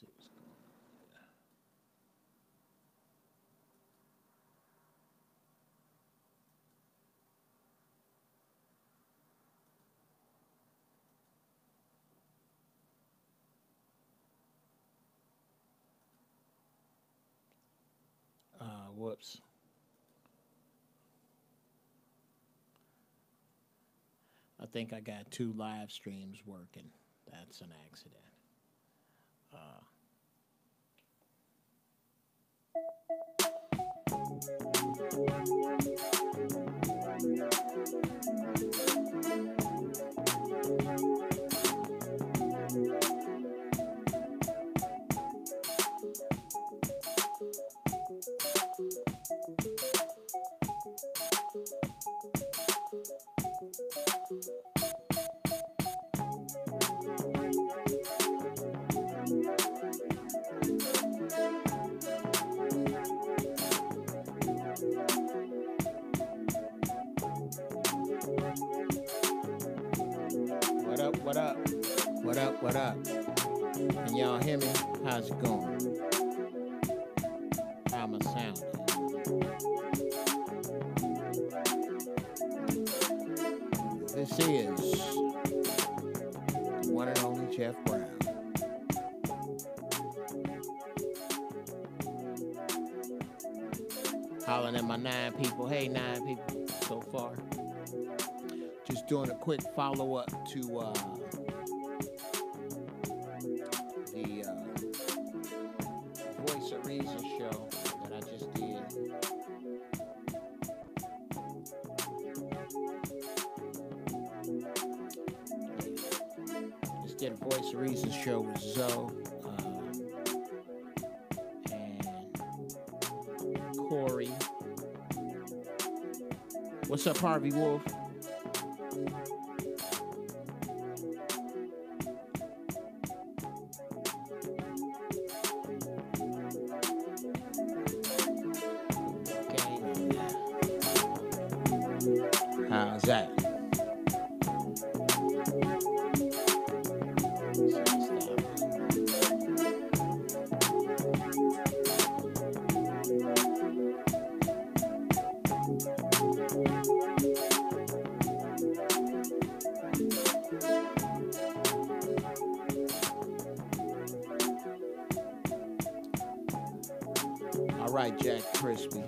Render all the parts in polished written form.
see what's going on. Whoops. I think I got two live streams working. That's an accident. Uh, what up? What up? What up? What up? Can y'all hear me? How's it going? How am I sounding? This is the one and only Jeff Brown. Hollering at my 9 people. Hey, 9 people so far. Just doing a quick follow-up to the Voice of Reason show that I just did. Just did a Voice of Reason show with Zoe and Corey. What's up, Harvey Wolf? How's that? All right, Jack Crispy.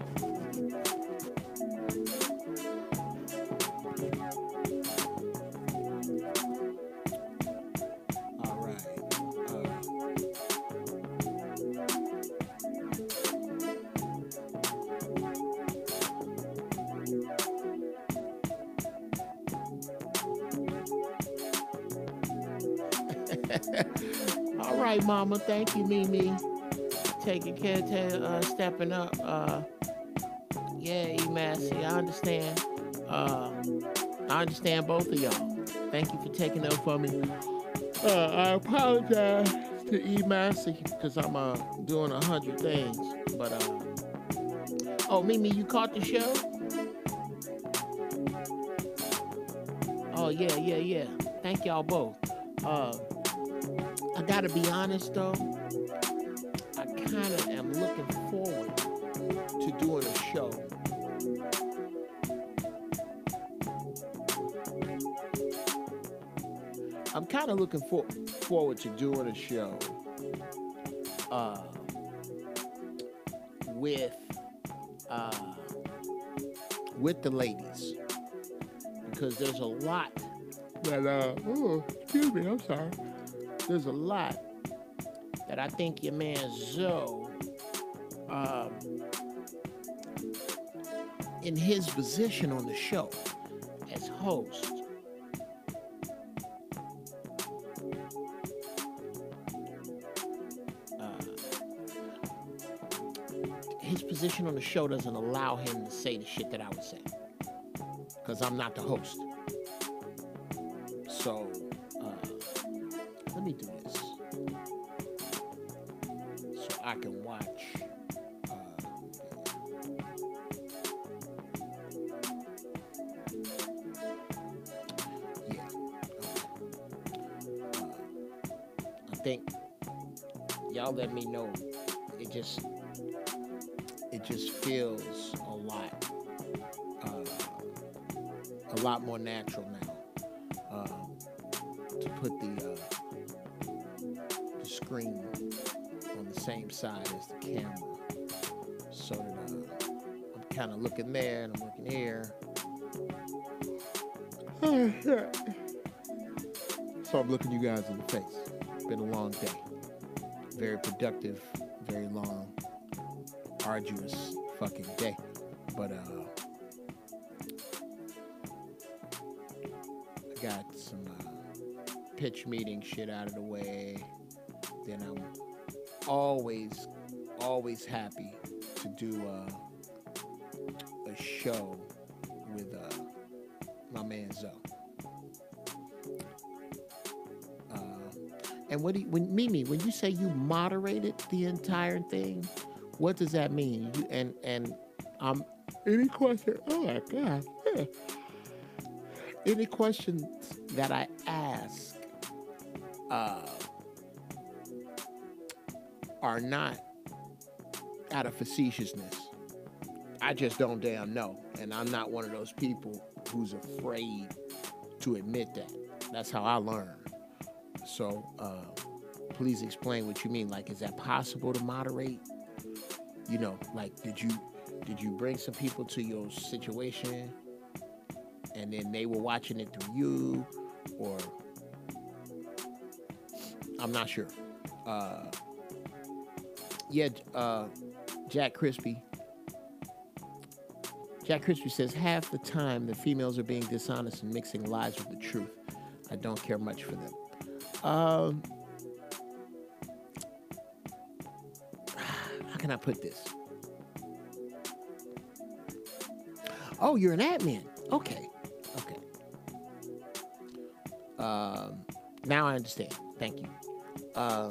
All right, Mama. Thank you, Mimi. Taking care, stepping up. Yeah, E-Massey, I understand. I understand both of y'all. Thank you for taking up for me. I apologize to E-Massey because I'm doing 100 things. But, oh, Mimi, you caught the show? Oh, yeah. Thank y'all both. I gotta be honest though, I kind of am looking forward to doing a show. I'm kind of looking forward to doing a show with the ladies, because there's a lot that excuse me, I'm sorry. There's a lot that I think your man Zoe, in his position on the show as host, his position on the show doesn't allow him to say the shit that I would say, because I'm not the host. So, let me do this so I can watch. I think y'all let me know. It just feels uh, a lot more natural now. To put the screen on the same side as the camera, so that I'm kind of looking there and I'm looking here. So I'm looking you guys in the face. It's been a long day. Very productive, very long, arduous fucking day. But I got some pitch meeting shit out of the way. Then I'm always happy to do a show with my man Zoe. And Mimi, when you say you moderated the entire thing, what does that mean? Any question? Oh my God! Yeah. Any questions that I ask are not out of facetiousness. I just don't damn know, and I'm not one of those people who's afraid to admit that. That's how I learn. So, please explain what you mean. Like, is that possible to moderate? You know, like, did you bring some people to your situation, and then they were watching it through you, or I'm not sure. Jack Crispy. Jack Crispy says, half the time the females are being dishonest and mixing lies with the truth. I don't care much for them. How can I put this? Oh, you're an admin. Okay. Now I understand. Thank you. I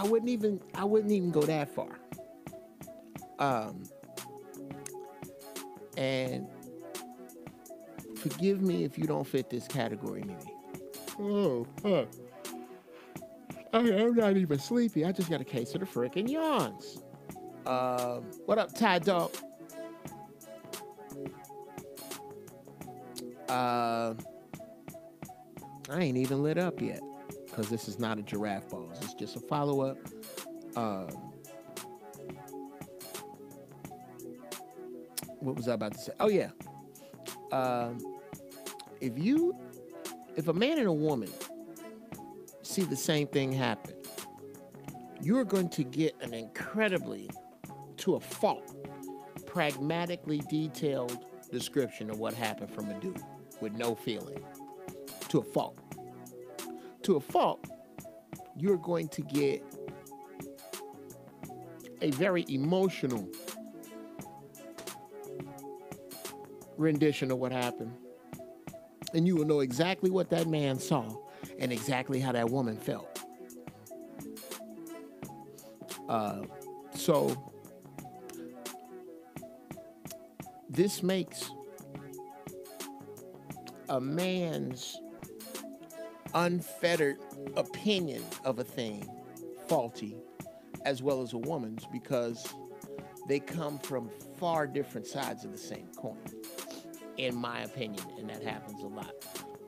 wouldn't even go that far. And forgive me if you don't fit this category, Mimi. I'm not even sleepy. I just got a case of the frickin' yawns. What up, Ty Dog? I ain't even lit up yet, because this is not a giraffe balls. It's just a follow-up. What was I about to say? Oh, yeah. If a man and a woman see the same thing happen, you're going to get an incredibly, to a fault, pragmatically detailed description of what happened from a dude with no feeling. To a fault. To a fault, you're going to get a very emotional rendition of what happened. And you will know exactly what that man saw and exactly how that woman felt. So this makes a man's unfettered opinion of a thing faulty, as well as a woman's, because they come from far different sides of the same coin, in my opinion, and that happens a lot.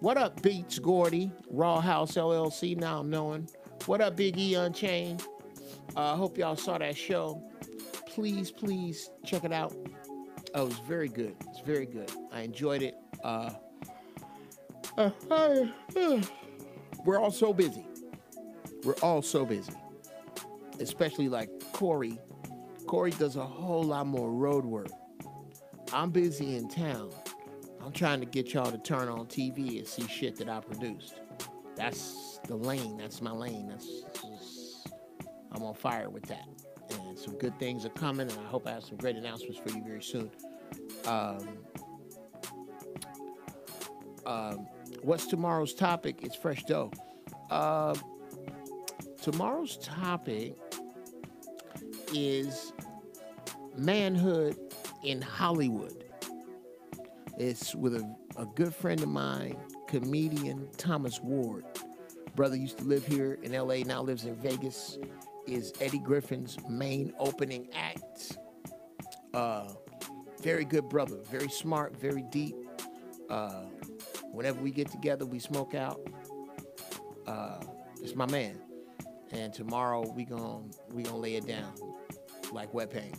What up, Beats Gordy, Raw House LLC, now I'm knowing. What up, Big E Unchained? Hope y'all saw that show. Please check it out. Oh, it was very good. It's very good. I enjoyed it. We're all so busy. Especially like Corey. Corey does a whole lot more road work. I'm busy in town. I'm trying to get y'all to turn on TV and see shit that I produced. That's the lane. That's my lane. I'm on fire with that. And some good things are coming, and I hope I have some great announcements for you very soon. What's tomorrow's topic? It's fresh dough. Tomorrow's topic is manhood in Hollywood. It's with a good friend of mine, comedian Thomas Ward. Brother used to live here in LA, now lives in Vegas, is Eddie Griffin's main opening act. Very good brother, very smart, very deep. Whenever we get together, we smoke out. It's my man. And tomorrow we gonna lay it down like wet paint.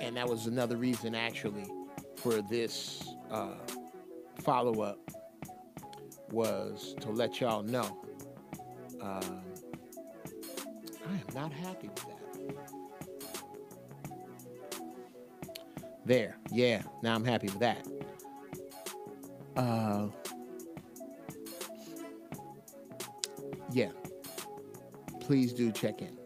And that was another reason actually for this follow-up, was to let y'all know I am not happy with that. There, yeah, now I'm happy with that. Yeah, please do check in.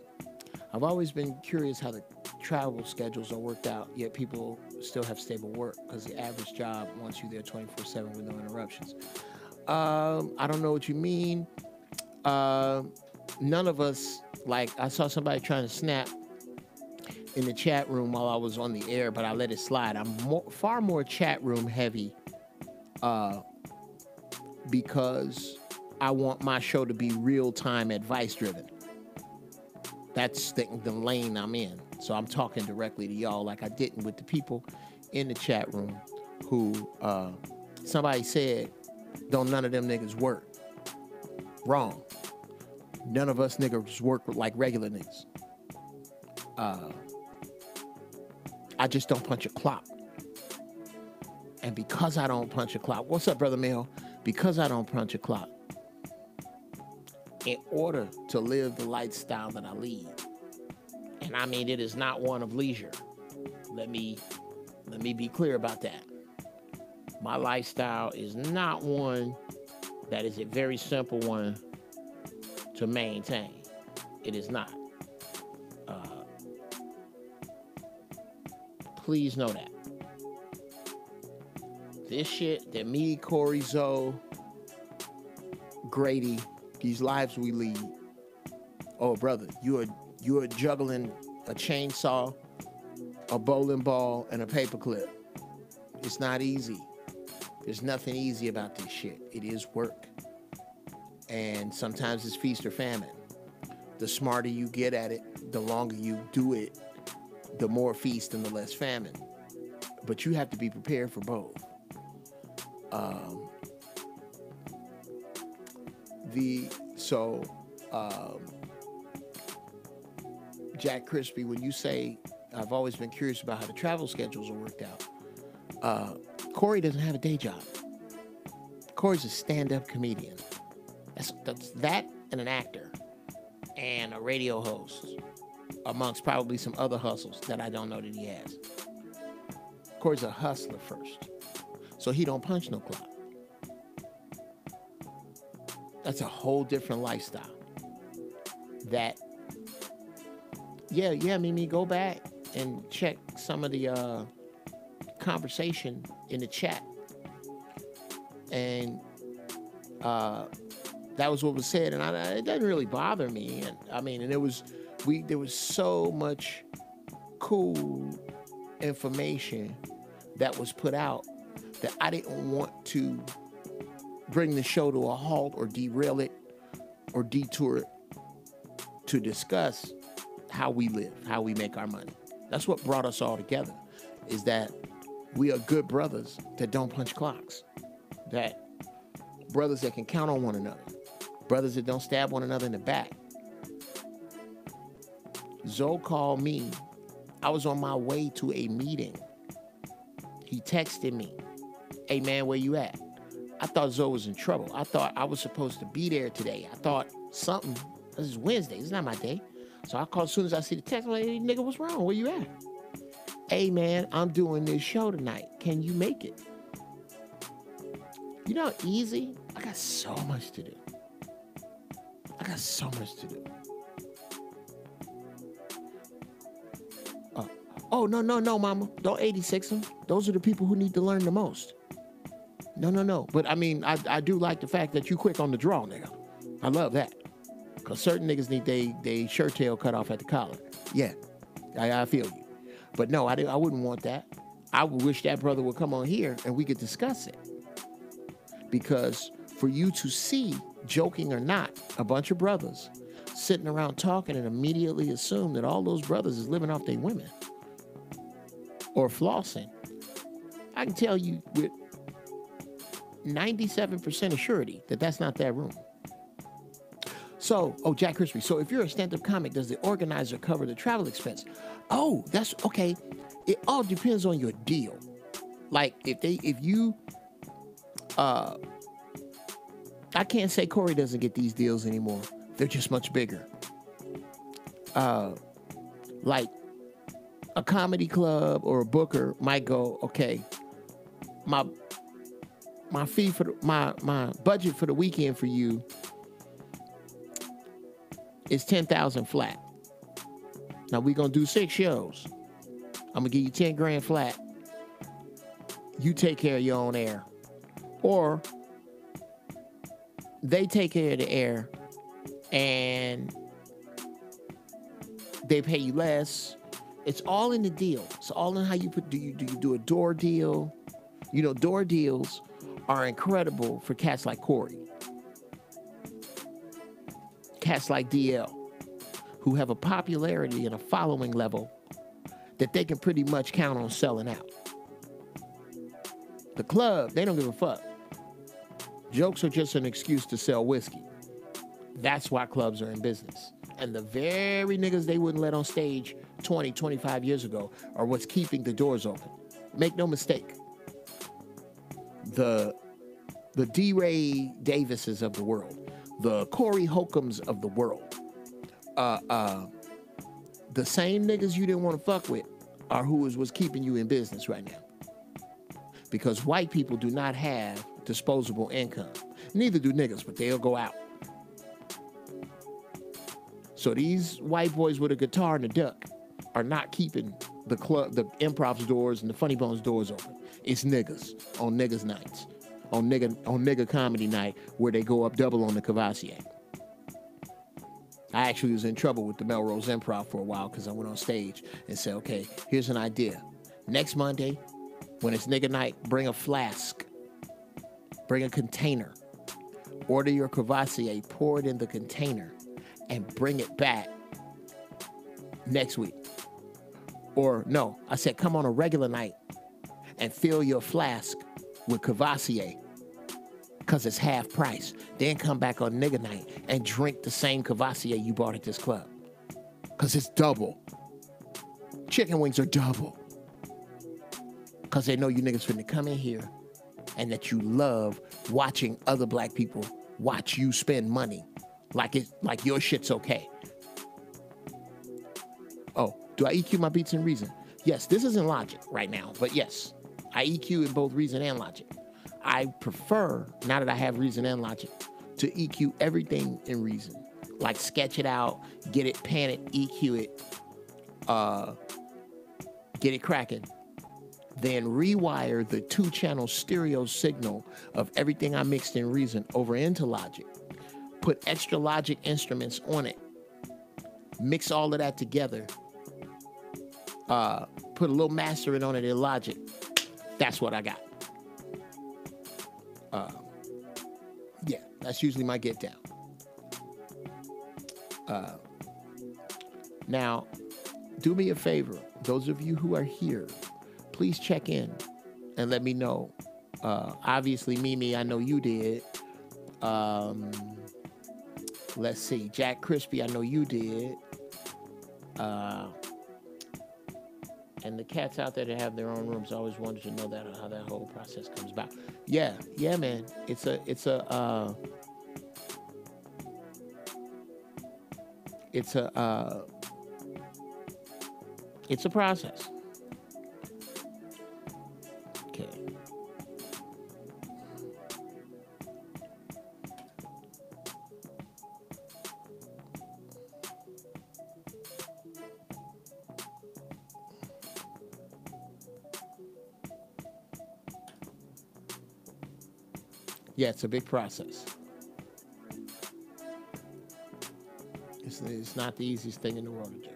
I've always been curious how the travel schedules are worked out, yet people still have stable work, because the average job wants you there 24/7 with no interruptions. I don't know what you mean. None of us, like, I saw somebody trying to snap in the chat room while I was on the air, but I let it slide. I'm far more chat room heavy because I want my show to be real-time advice driven. That's the lane I'm in. So I'm talking directly to y'all like I didn't with the people in the chat room who somebody said, don't none of them niggas work. Wrong. None of us niggas work like regular niggas. I just don't punch a clock. And because I don't punch a clock, what's up, Brother Mel? Because I don't punch a clock, in order to live the lifestyle that I lead, and I mean it is not one of leisure. Let me be clear about that. My lifestyle is not one that is a very simple one to maintain. It is not. Please know that. This shit that me, Corey, Zoe, Grady, these lives we lead. Oh, brother, you are juggling a chainsaw, a bowling ball, and a paperclip. It's not easy. There's nothing easy about this shit. It is work. And sometimes it's feast or famine. The smarter you get at it, the longer you do it, the more feast and the less famine. But you have to be prepared for both. Jack Crispy, when you say, I've always been curious about how the travel schedules are worked out. Corey doesn't have a day job. Corey's a stand-up comedian. That's that and an actor and a radio host, amongst probably some other hustles that I don't know that he has. Corey's a hustler first. So he don't punch no clock. That's a whole different lifestyle. Mimi, go back and check some of the conversation in the chat. And that was what was said, and it doesn't really bother me. And I mean, and there was so much cool information that was put out that I didn't want to bring the show to a halt or derail it or detour it to discuss how we live, how we make our money. That's what brought us all together, is that we are good brothers that don't punch clocks, that brothers that can count on one another, brothers that don't stab one another in the back. Zoe called me. I was on my way to a meeting. He texted me, hey man, where you at? I thought Zoe was in trouble. I thought I was supposed to be there today. I thought something, this is Wednesday, it's not my day. So I called as soon as I see the text, I'm like, hey, nigga, what's wrong? Where you at? Hey man, I'm doing this show tonight. Can you make it? You know how easy? I got so much to do. Oh, no, mama. Don't 86 them. Those are the people who need to learn the most. No. But I mean, I do like the fact that you quick on the draw, nigga. I love that. Because certain niggas need they shirt tail cut off at the collar. Yeah, I feel you. But no, I wouldn't want that. I would wish that brother would come on here and we could discuss it. Because for you to see, joking or not, a bunch of brothers sitting around talking and immediately assume that all those brothers is living off their women or flossing, I can tell you with 97% of surety that that's not that room. So, Jack Crispy. So if you're a stand-up comic, does the organizer cover the travel expense? Oh, that's okay. It all depends on your deal. Like if you, I can't say Corey doesn't get these deals anymore. They're just much bigger. Like a comedy club or a booker might go, okay, my fee for my budget for the weekend for you is $10,000 flat. Now we're gonna do 6 shows. I'm gonna give you 10 grand flat. You take care of your own air. Or they take care of the air and they pay you less. It's all in the deal. It's all in how you put, do you do a door deal? You know, door deals are incredible for cats like Corey. Cats like DL, who have a popularity and a following level that they can pretty much count on selling out. The club, they don't give a fuck. Jokes are just an excuse to sell whiskey. That's why clubs are in business. And the very niggas they wouldn't let on stage 20, 25 years ago are what's keeping the doors open. Make no mistake. The D-Ray Davises of the world, the Corey Holcombs of the world, the same niggas you didn't want to fuck with are who is what's keeping you in business right now. Because white people do not have disposable income. Neither do niggas, but they'll go out. So these white boys with a guitar and a duck are not keeping the club, the improv's doors and the Funny Bones doors open. It's niggas on niggas nights, on nigga comedy night where they go up double on the Cavassier. I actually was in trouble with the Melrose Improv for a while because I went on stage and said, okay, here's an idea. Next Monday, when it's nigga night, bring a flask, bring a container, order your Cavassier, pour it in the container, and bring it back next week. Or no, I said come on a regular night and fill your flask with Cavassier because it's half price. Then come back on nigga night and drink the same Cavassier you bought at this club because it's double. Chicken wings are double because they know you niggas finna come in here and that you love watching other black people watch you spend money like your shit's okay. Oh, do I EQ my beats in reason? Yes, this isn't logic right now, but yes, I EQ in both reason and logic. I prefer, now that I have reason and logic, to EQ everything in reason. Like sketch it out, get it, pan it, EQ it, get it cracking. Then rewire the 2-channel stereo signal of everything I mixed in reason over into logic. Put extra logic instruments on it. Mix all of that together. Put a little mastering on it in logic. That's what I got. Yeah, that's usually my get down. Now, do me a favor. Those of you who are here, please check in and let me know. Obviously, Mimi, I know you did. Let's see. Jack Crispy, I know you did. And the cats out there that have their own rooms, I always wanted to know that how that whole process comes about. Yeah, man. It's a process. Okay. Yeah, it's a big process. It's not the easiest thing in the world to do.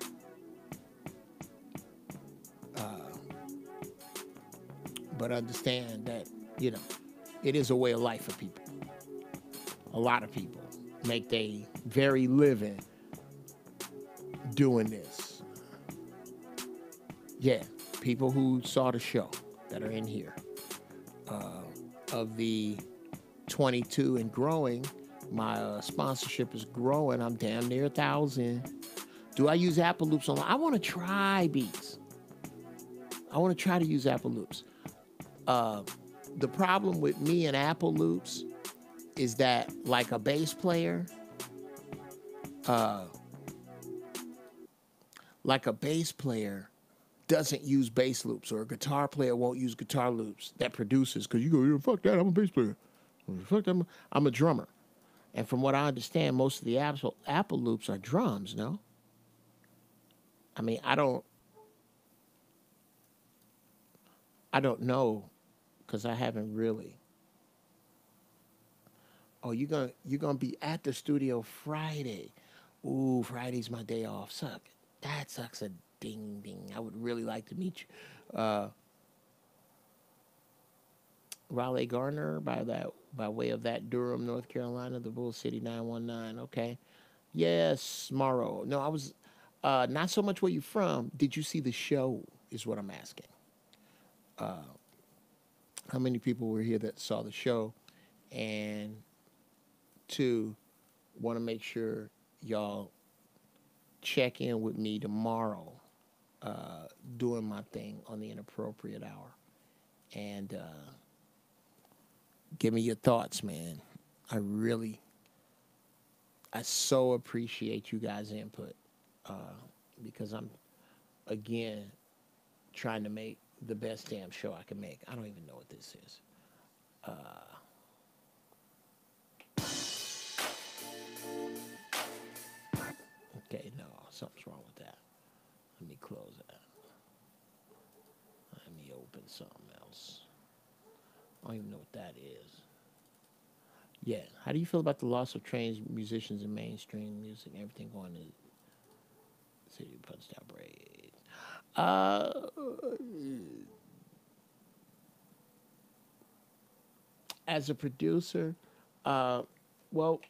But understand that, it is a way of life for people. A lot of people make their very living doing this. Yeah, people who saw the show that are in here. Of the 22 and growing, my sponsorship is growing. I'm damn near 1,000. Do I use Apple Loops online? I want to try beats. I want to try to use Apple Loops. The problem with me and Apple Loops is that, like a bass player, doesn't use bass loops, or a guitar player won't use guitar loops that produces, because you go, yeah, fuck that, I'm a bass player. Fuck that, I'm a drummer. And from what I understand, most of the Apple loops are drums, no? I mean, I don't know, because I haven't really. Oh, you're gonna be at the studio Friday. Ooh, Friday's my day off. That sucks a ding ding. I would really like to meet you. Raleigh Garner by way of that Durham, North Carolina, the Bull City 919. Okay. Yes, Morrow. No, I was not so much where you from. Did you see the show is what I'm asking. How many people were here that saw the show? And two, want to make sure y'all check in with me tomorrow, doing my thing on the inappropriate hour. And give me your thoughts, man. I so appreciate you guys' input, because I'm, again, trying to make the best damn show I can make. I don't even know what this is. Okay, no, something's wrong with that. Let me close that. Let me open something else. I don't even know what that is. Yeah, how do you feel about the loss of trained musicians in mainstream music and everything going to City Punch Down Braid? As a producer, well,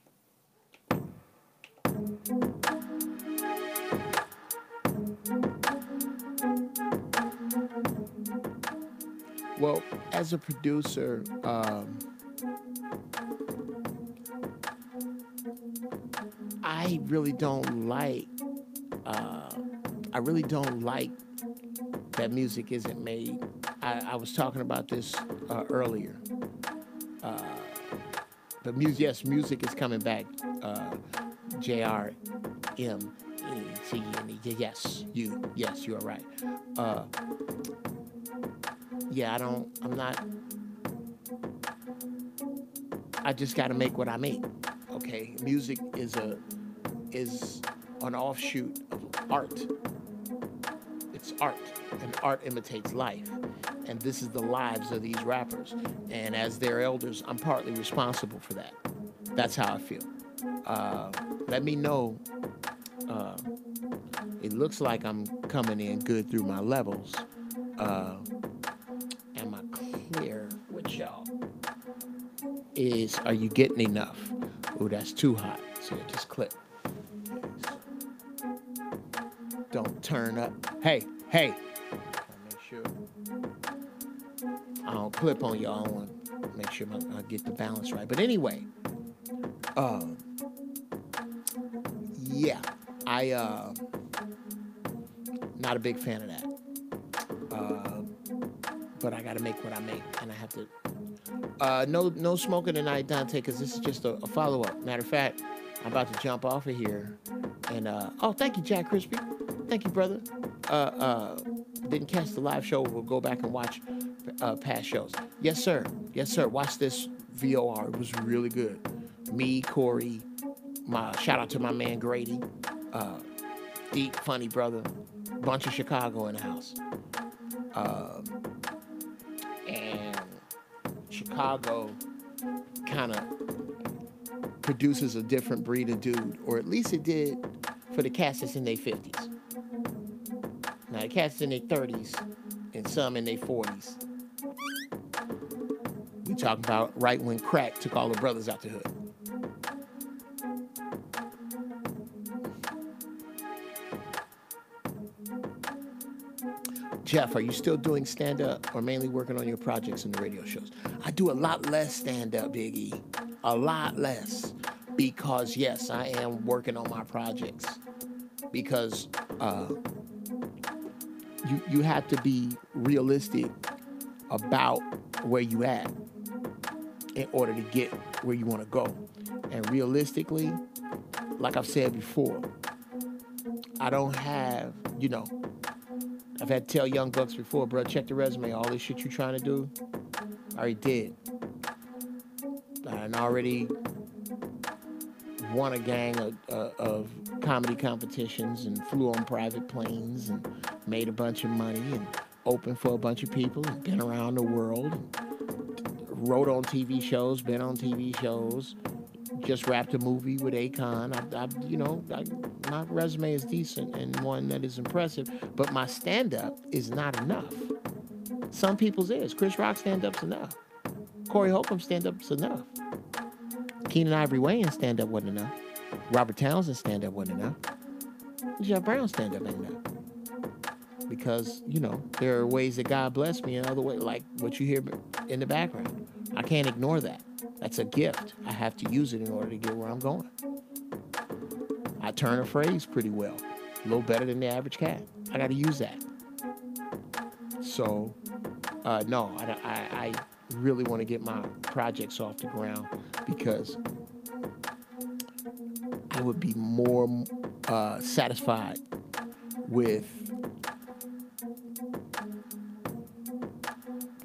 as a producer, I really don't like. I really don't like that music isn't made. I was talking about this earlier. But yes, music is coming back. JRMECNE. Yes, you are right. Yeah, I just got to make what I make. Okay, music is an offshoot of art. It's art, and art imitates life. And this is the lives of these rappers. And as their elders, I'm partly responsible for that. That's how I feel. Let me know. It looks like I'm coming in good through my levels. Am I clear with y'all? Are you getting enough? Oh, that's too hot. So just click. Don't turn up. Hey. Make sure I don't clip on y'all. I want to make sure I get the balance right. But anyway, yeah, I not a big fan of that. But I got to make what I make, and I have to. No smoking tonight, Dante, because this is just a follow-up. Matter of fact, I'm about to jump off of here. And, thank you, Jack Crispy. Thank you, brother. Didn't catch the live show. We'll go back and watch past shows. Yes, sir. Watch this VOR. It was really good. Me, Corey, shout out to my man Grady. Deep, funny brother. Bunch of Chicago in the house. And Chicago kind of produces a different breed of dude, or at least it did for the cats that's in their 50s. Now, the cats in their 30s and some in their 40s. We talking about right when crack took all the brothers out the hood. Jeff, are you still doing stand-up or mainly working on your projects and the radio shows? I do a lot less stand-up, Big E. A lot less. Because, yes, I am working on my projects. Because you have to be realistic about where you at in order to get where you want to go. And realistically, like I've said before, I don't have, I've had to tell young bucks before, bro, check the resume. All this shit you trying to do, I already did. I already won a gang of comedy competitions and flew on private planes and made a bunch of money and opened for a bunch of people and been around the world. Wrote on TV shows, been on TV shows. Just wrapped a movie with Akon. My resume is decent and one that is impressive, but my stand-up is not enough. Some people's is. Chris Rock stand-up's enough. Corey Holcomb stand-up's enough. Keenan Ivory Wayans stand-up wasn't enough. Robert Townsend stand-up wasn't enough. Jeff Brown stand-up ain't enough. Because, there are ways that God blessed me in other ways, like what you hear in the background. I can't ignore that. That's a gift. I have to use it in order to get where I'm going. I turn a phrase pretty well. A little better than the average cat. I got to use that. So, no, I really want to get my projects off the ground because I would be more satisfied with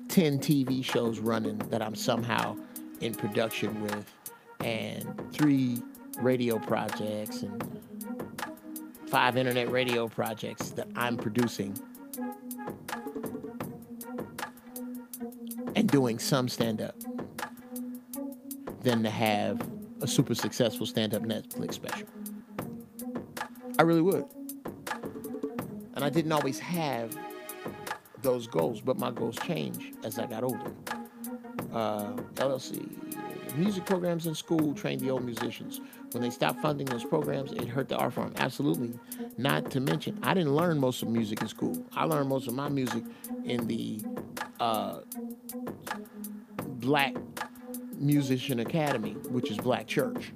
10 TV shows running that I'm somehow in production with, and 3 radio projects and 5 internet radio projects that I'm producing and doing some stand-up than to have a super successful stand-up Netflix special. I really would. And I didn't always have those goals, but my goals changed as I got older. LLC, music programs in school trained the old musicians. When they stopped funding those programs, it hurt the art form. Absolutely. Not to mention, I didn't learn most of music in school. I learned most of my music in the Black Musician Academy, which is Black Church.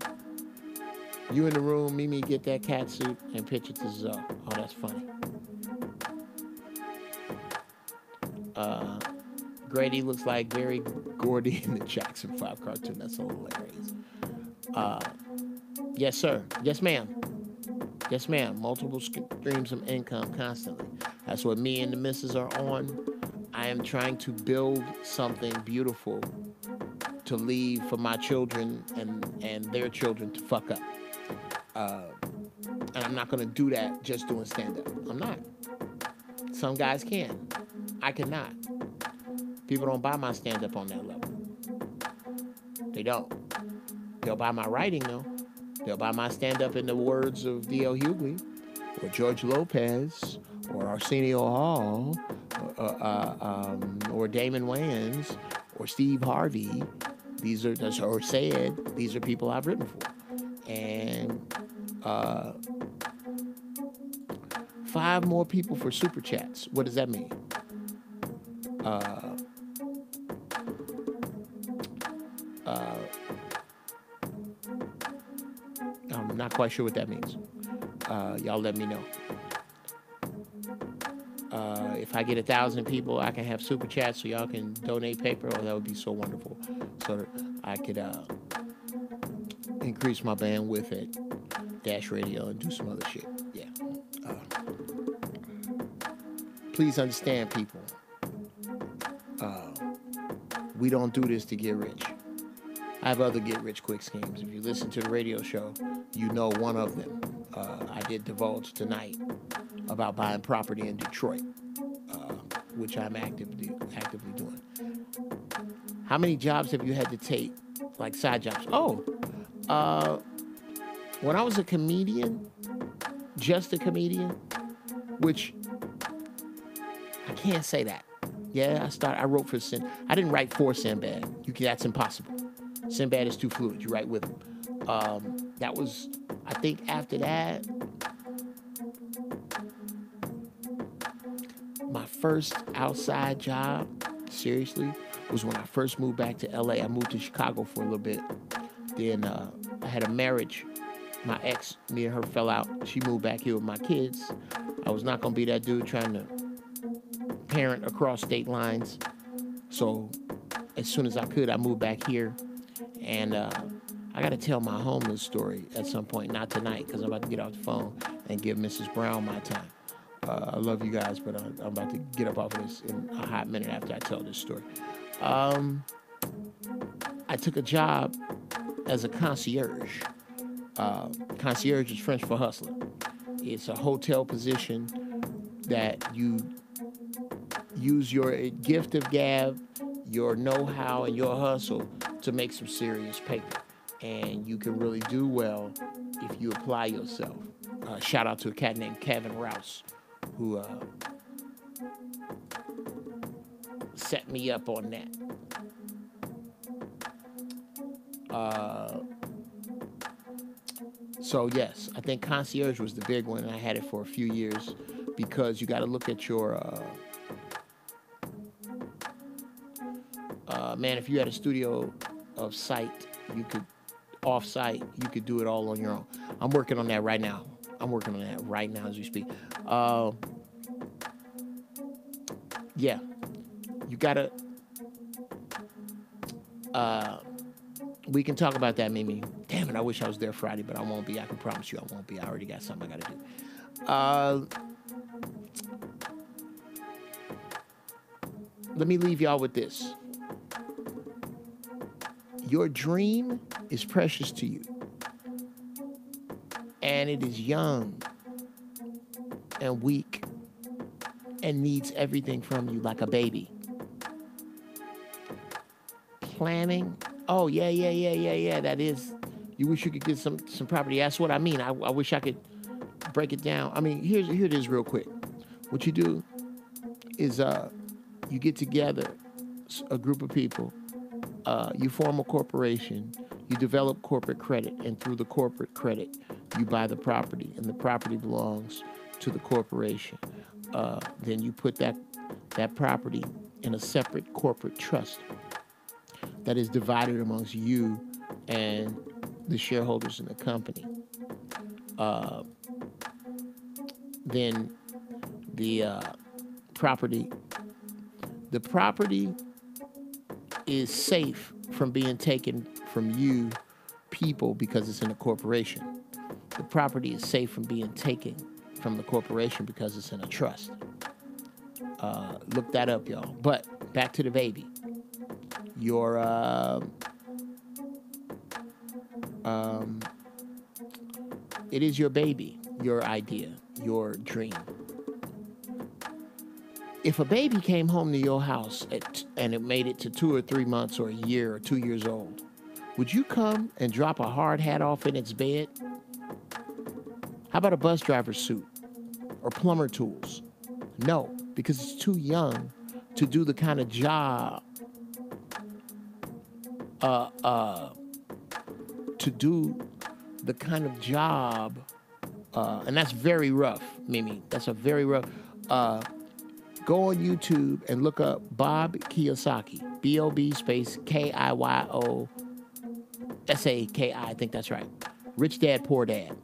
You in the room, Mimi get that cat suit and pitch it to Zoe. Oh, that's funny. Grady looks like Gary Gordy in the Jackson 5 cartoon. That's hilarious. Yes, sir. Yes, ma'am. Yes, ma'am. Multiple streams of income constantly. That's what me and the missus are on. I am trying to build something beautiful to leave for my children and their children to fuck up. And I'm not going to do that just doing stand-up. I'm not. Some guys can. I cannot. People don't buy my stand-up on that level. They don't. They'll buy my writing, though. They'll buy my stand-up in the words of D.L. Hughley, or George Lopez, or Arsenio Hall, or Damon Wayans, or Steve Harvey. These are, or Sayed, these are people I've written for. And 5 more people for Super Chats. What does that mean? I'm not quite sure what that means. Y'all let me know. If I get 1,000 people, I can have Super Chats so y'all can donate paper. Oh, that would be so wonderful. So that I could increase my bandwidth at Dash Radio and do some other shit. Yeah. Please understand, people. We don't do this to get rich. I have other get-rich-quick schemes. If you listen to the radio show, you know one of them. I did divulge tonight about buying property in Detroit, which I'm actively doing. How many jobs have you had to take, like side jobs? When I was a comedian, just a comedian, which I can't say that. Yeah, I wrote for I didn't write for Sinbad. That's impossible. Sinbad is too fluid. You write with him. That was, I think after that, my first outside job, seriously, was when I first moved back to LA. I moved to Chicago for a little bit. Then I had a marriage. My ex, me and her fell out. She moved back here with my kids. I was not going to be that dude trying to parent across state lines. So as soon as I could, I moved back here. And I got to tell my homeless story at some point. Not tonight, because I'm about to get off the phone and give Mrs. Brown my time. I love you guys, but I'm about to get up off of this in a hot minute after I tell this story. I took a job as a concierge. Concierge is French for hustler. It's a hotel position that you use your gift of gab, your know-how, and your hustle to make some serious paper. And you can really do well if you apply yourself. Shout out to a cat named Kevin Rouse, who set me up on that. So yes, I think concierge was the big one, and I had it for a few years because you got to look at your man. If you had a studio of site, you could off-site, you could do it all on your own. I'm working on that right now. As we speak. Yeah, you gotta. We can talk about that, Mimi. Damn it, I wish I was there Friday, but I won't be. I can promise you I won't be. I already got something I gotta do. Let me leave y'all with this. Your dream is precious to you. And it is young and weak and needs everything from you like a baby. Planning. Oh, yeah. That is. You wish you could get some property. That's what I mean. I wish I could break it down. I mean, here it is real quick. What you do is you get together, a group of people. You form a corporation. You develop corporate credit. And through the corporate credit, you buy the property. And the property belongs to the corporation. Then you put that property in a separate corporate trust that is divided amongst you and the shareholders in the company. Then the property is safe from being taken from you people because it's in a corporation. The property is safe from being taken from the corporation because it's in a trust. Look that up, y'all. But back to the baby. Your it is your baby, your idea, your dream. If a baby came home to your house and it made it to 2 or 3 months or a year or 2 years old, would you come and drop a hard hat off in its bed? How about a bus driver's suit or plumber tools? No, because it's too young to do the kind of job and that's very rough, Mimi. That's a very rough. Go on YouTube and look up Bob Kiyosaki. B-O-B space K-I-Y-O-S-A-K-I. I think that's right. Rich Dad, Poor Dad.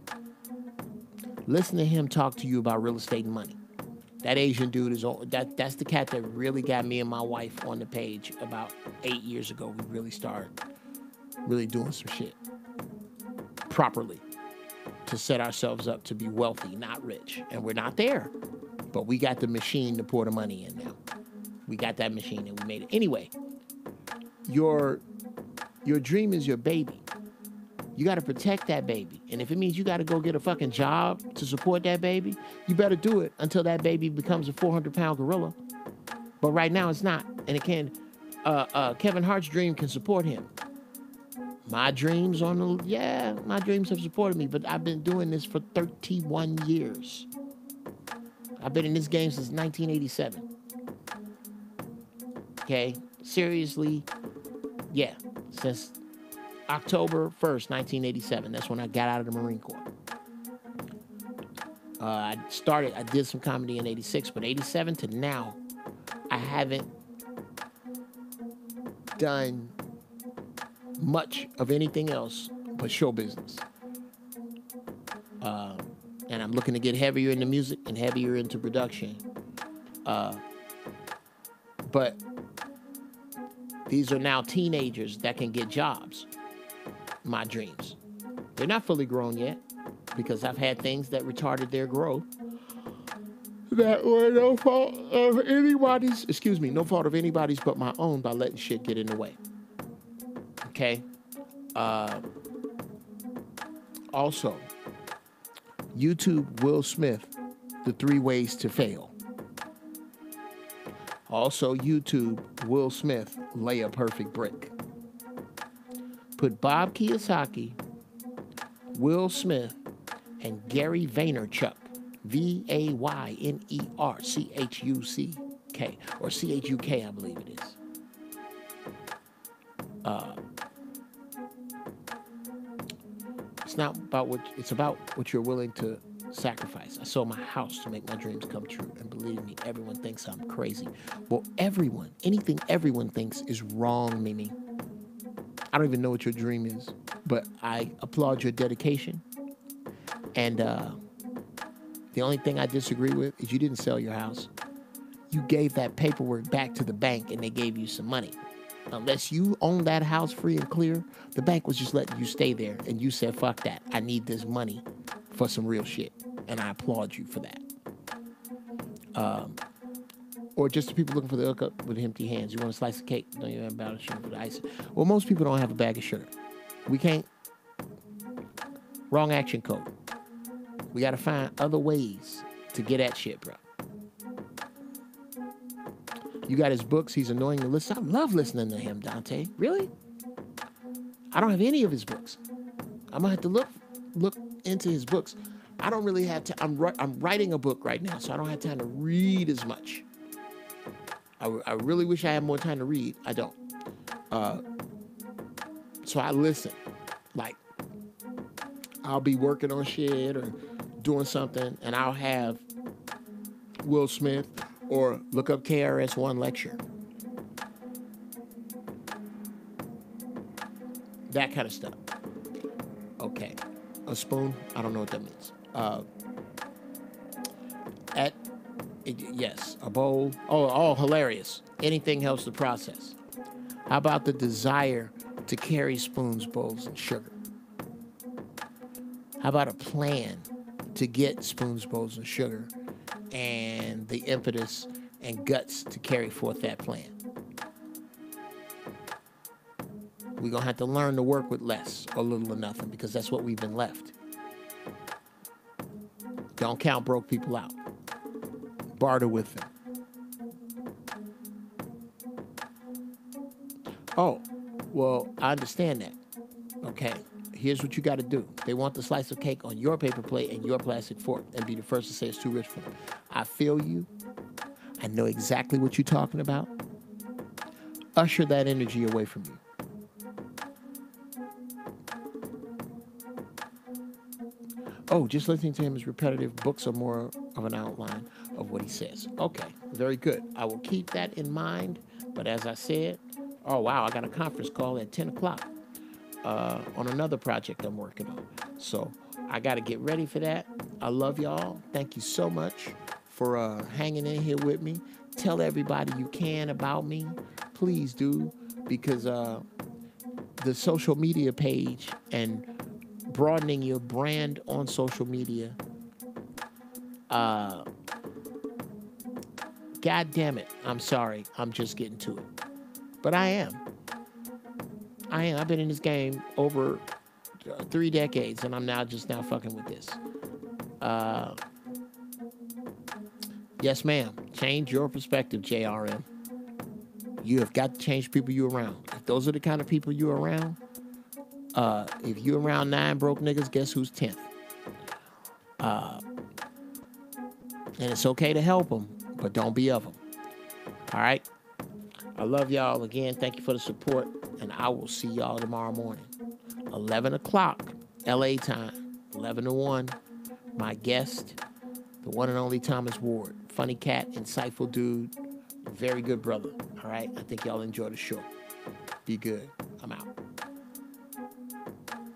Listen to him talk to you about real estate and money. That Asian dude that's the cat that really got me and my wife on the page about 8 years ago. We really started doing some shit properly to set ourselves up to be wealthy, not rich. And we're not there. But we got the machine to pour the money in now. We got that machine and we made it. Anyway, your dream is your baby. You got to protect that baby. And if it means you got to go get a fucking job to support that baby, you better do it until that baby becomes a 400-pound gorilla. But right now it's not. And it can. Kevin Hart's dream can support him. My dreams my dreams have supported me, but I've been doing this for 31 years. I've been in this game since 1987. Okay? Seriously, yeah. Since October 1st, 1987. That's when I got out of the Marine Corps. I did some comedy in 86, but 87 to now, I haven't done much of anything else but show business. And I'm looking to get heavier into music and heavier into production. But these are now teenagers that can get jobs. My dreams. They're not fully grown yet because I've had things that retarded their growth that were no fault of anybody's, no fault of anybody's but my own by letting shit get in the way. Okay? Also, YouTube Will Smith, The 3 Ways to Fail. Also, YouTube Will Smith, Lay a Perfect Brick. Put Bob Kiyosaki, Will Smith, and Gary Vaynerchuk, Vaynerchuck, or Chuk, I believe it is. It's about what you're willing to sacrifice. I sold my house to make my dreams come true. And believe me, everyone thinks I'm crazy. Well, anything everyone thinks is wrong, Mimi. I don't even know what your dream is, but I applaud your dedication. And the only thing I disagree with is you didn't sell your house. You gave that paperwork back to the bank and they gave you some money. Unless you own that house free and clear, the bank was just letting you stay there. And you said, fuck that. I need this money for some real shit. And I applaud you for that. Or just the people looking for the hookup with empty hands. You want a slice of cake? Don't you have a bag of sugar for the ice? Well, most people don't have a bag of sugar. We can't. Wrong action code. We got to find other ways to get at shit, bro. You got his books. He's annoying to listen. I love listening to him, Dante. Really? I don't have any of his books. I'm going to have to look into his books. I don't really have time. I'm writing a book right now, so I don't have time to read as much. I really wish I had more time to read. I don't. So I listen. Like, I'll be working on shit or doing something, and I'll have Will Smith or look up KRS-One lecture. That kind of stuff. Okay. A spoon? I don't know what that means. Yes, a bowl. Oh, hilarious. Anything helps the process. How about the desire to carry spoons, bowls, and sugar? How about a plan to get spoons, bowls, and sugar, and the impetus and guts to carry forth that plan? We're going to have to learn to work with less or little or nothing because that's what we've been left. Don't count broke people out. Barter with them. Oh, well, I understand that. Okay, here's what you got to do. They want the slice of cake on your paper plate and your plastic fork and be the first to say it's too rich for them. I feel you. I know exactly what you're talking about. Usher that energy away from you. Oh, just listening to him is repetitive. Books are more of an outline of what he says. Okay, very good. I will keep that in mind. But as I said, oh, wow, I got a conference call at 10 o'clock on another project I'm working on. So I got to get ready for that. I love y'all. Thank you so much for hanging in here with me. Tell everybody you can about me. Please do, because the social media page and broadening your brand on social media. God damn it. I'm sorry. I'm just getting to it. But I am. I've been in this game over 3 decades, and I'm now fucking with this. Yes, ma'am. Change your perspective, JRM. You have got to change people you're around. If those are the kind of people you're around, if you're around 9 broke niggas, guess who's 10th? And it's okay to help them, but don't be of them. All right? I love y'all. Again, thank you for the support. And I will see y'all tomorrow morning. 11 o'clock, LA time. 11 to 1. My guest, the one and only Thomas Ward. Funny cat, insightful dude, very good brother. All right? I think y'all enjoy the show. Be good. I'm out.